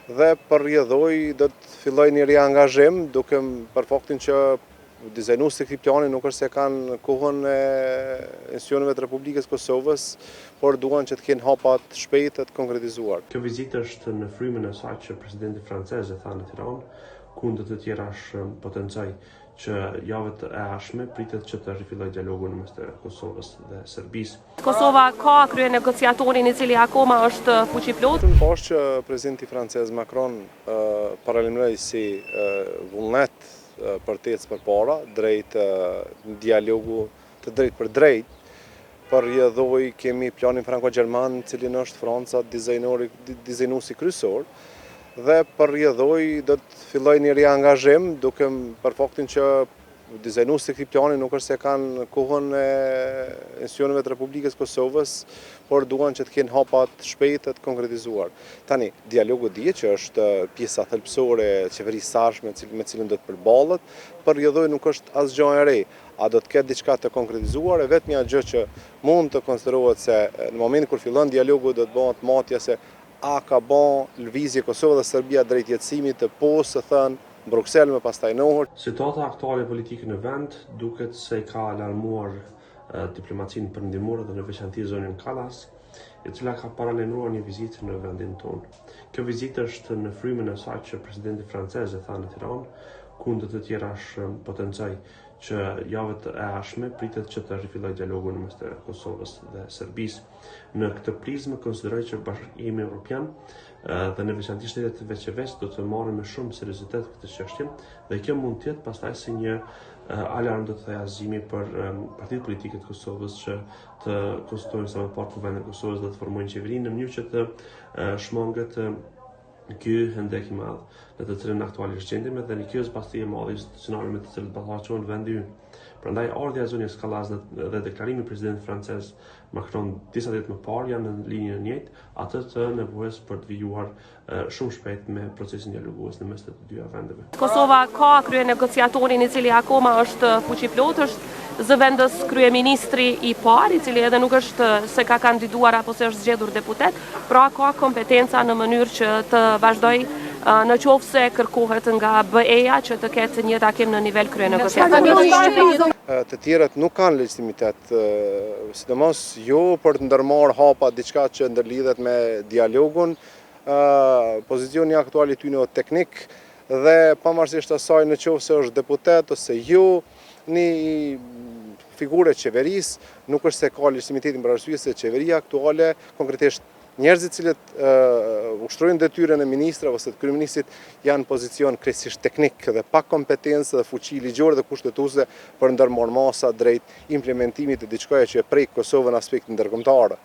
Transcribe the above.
dhe përrjedhoj do të filloj një riangazhim duke për faktin që dizajnuesit e këtij plani nuk është se kanë kohën e institucioneve të Republikës Kosovës, por duan që të kenë hapa të shpejtë të konkretizuar. Kjo vizitë është në frymën e saj që presidenti francez e tha në Tiranë, ku ndër të tjerash potencoj që javët e ardhshme pritet që të rifillojë dialogu në mes të Kosovës dhe Serbisë. Kosova ka krye negociatorin i cili akoma është fuqiplot. Unë pash që presidenti francez Macron paralajmëroi si vullnet për të ecë përpara drejt dialogu të drejt për drejt. Përrjedhoj kemi planin franko-gjerman, cilin është Franca dizajnuesi kryesor, dhe përrjedhoj do të filloj një riangazhim duke për faktin që dizajnuesit e këtij plani nuk është se kanë kohën e institucioneve të Republikës Kosovës, por duan që të kenë hapa të shpejtë të konkretizuar. Tani, dialogu dihet që është pjesa thelbësore e qeverisë së ardhshme me cilën do të përballet, përrjedhoj nuk është asgjë e re. A do të ketë diçka të konkretizuar, e vetmja gjë që mund të konsiderohet se në momentin kur fillon dialogu do të bëhet matja se a ka bën lëvizje Kosova dhe Serbia drejt jetësimit të posë thënë Bruxelles me pastaj në Ohër. Situata aktuale politike në vend duket se ka alarmuar diplomacinë perëndimore dhe në veçantë zonën Kallas, e cila ka paralajmëruar një vizitë në vendin tonë. Kjo vizitë është në frymën e saj që presidenti francez e tha në Tiranë, ku ndër të tjerash potencoj që javët e ardhshme pritet që të rifillojë dialogu në mes të Kosovës dhe Serbisë. Në këtë prizmë konsideroj që Bashkimi Evropian dhe në veçantë shtetet e veçëves do të marrin me shumë seriozitet këtë çështje dhe kjo mund të jetë pastaj si një alarm do të thëjë azimi për partitë politike të Kosovës që të konstituojnë sa më parë kuvendin e Kosovës dhe të formojnë qeverinë në mënyrë që të shmanget ky hendek i madh në të cilën aktualisht gjendemi dhe në kjo zbastje e madhe institucionale me të cilët ballafaqohen vendi ynë. Prandaj ardha e zonës Kallas dhe deklarimi i presidentit francez Macron disa ditë më parë janë në linjën e njëjtë atë të nevojës për të vijuar shumë shpejt me procesin dialogues në mes të dyja vendeve. Kosova ka krye negociatorin i cili akoma është fuqiplot, është zëvendës kryeministri i parë, i cili edhe nuk është se ka kandiduar apo se është zgjedhur deputet, pra ka kompetenca në mënyrë që të vazhdoj në qoftë se kërkohet nga BE-ja që të ketë një takim në nivel krye negociator. Të tjerët nuk kanë legjitimitet, sidomos jo për të ndërmarrë hapa diçka që ndërlidhet me dialogun. Pozicioni aktual i tyre është teknik dhe pavarësisht asaj në qoftë se është deputet ose jo, një figurë e qeverisë nuk është se ka legitimitetin për arsye se qeveria aktuale, konkretisht njerëzit cilët ushtrojnë detyrën e ministrave ose të kryeministit janë pozicion krejtësisht teknik dhe pa kompetencë dhe fuqi ligjore dhe kushtetuese për ndërmarrë masa drejt implementimit të diçkaje që e prek Kosovën në aspektin ndërkombëtar.